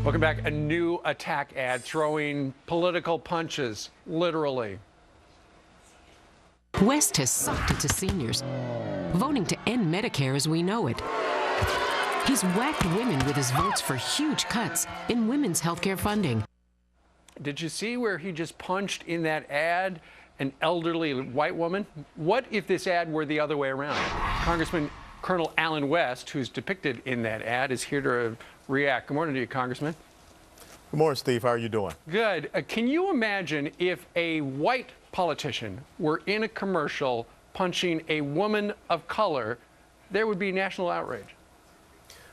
Welcome back. A new attack ad throwing political punches, literally. West has sucked it to seniors, voting to end Medicare as we know it. He's whacked women with his votes for huge cuts in women's health care funding. Did you see where he just punched in that ad an elderly white woman? What if this ad were the other way around? Congressman Colonel Allen West, who's depicted in that ad, is here to react. Good morning to you, Congressman. Good morning, Steve. How are you doing? Good. Can you imagine if a white politician were in a commercial punching a woman of color? There would be national outrage.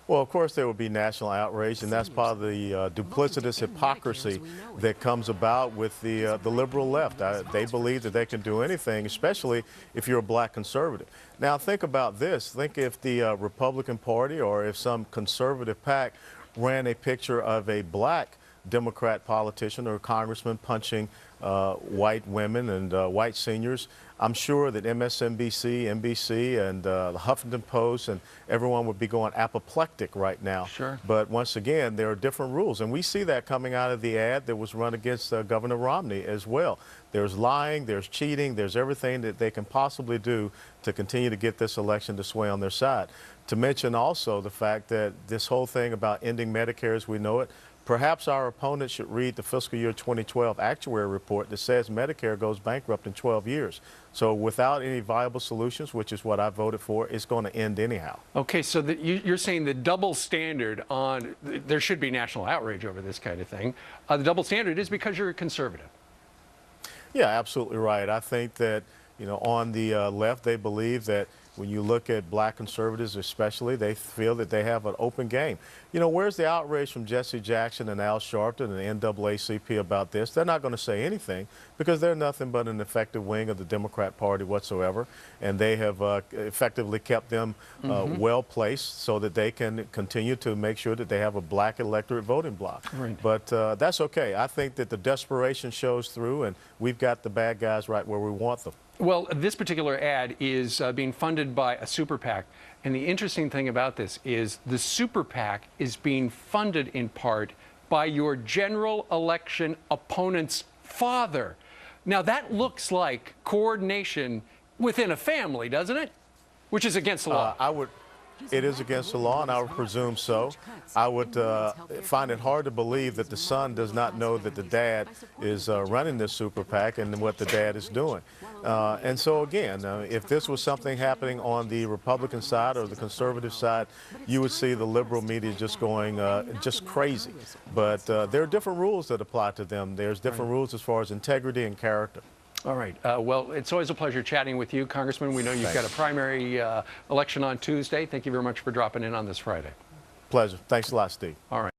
Well, of course there will be national outrage, and that's part of the duplicitous hypocrisy that comes about with the liberal left. They believe that they can do anything, especially if you're a black conservative. Now, think about this. Think if the Republican Party or if some conservative PAC ran a picture of a black Democrat politician or congressman punching white women and white seniors. I'm sure that MSNBC, NBC, and the Huffington Post and everyone would be going apoplectic right now. Sure. But once again, there are different rules, and we see that coming out of the ad that was run against Governor Romney as well. There's lying, there's cheating, there's everything that they can possibly do to continue to get this election to sway on their side. To mention also the fact that this whole thing about ending Medicare as we know it, perhaps our opponents should read the fiscal year 2012 actuary report that says Medicare goes bankrupt in 12 years. So without any viable solutions, which is what I voted for, it's going to end anyhow. Okay, so you're saying the double standard on, there should be national outrage over this kind of thing. The double standard is because you're a conservative. Yeah, absolutely right. I think that, you know, on the left, they believe that when you look at black conservatives especially, they feel that they have an open game. You know, where's the outrage from Jesse Jackson and Al Sharpton and the NAACP about this? They're not going to say anything because they're nothing but an effective wing of the Democrat Party whatsoever, and they have effectively kept them well placed so that they can continue to make sure that they have a black electorate voting bloc. Right. But that's okay. I think that the desperation shows through, and we've got the bad guys right where we want them. Well, this particular ad is being funded by a Super-PAC. And the interesting thing about this is the Super-PAC is being funded in part by your general election opponent's father. Now, that looks like coordination within a family, doesn't it? Which is against the law. It is against the law, and I would presume so. I would find it hard to believe that the son does not know that the dad is running this Super PAC and what the dad is doing. And so, again, if this was something happening on the Republican side or the conservative side, you would see the liberal media just going just crazy. But there are different rules that apply to them. There's different rules as far as integrity and character. All right. Well, it's always a pleasure chatting with you, Congressman. We know you've got a primary election on Tuesday. Thank you very much for dropping in on this Friday. Pleasure. Thanks a lot, Steve. All right.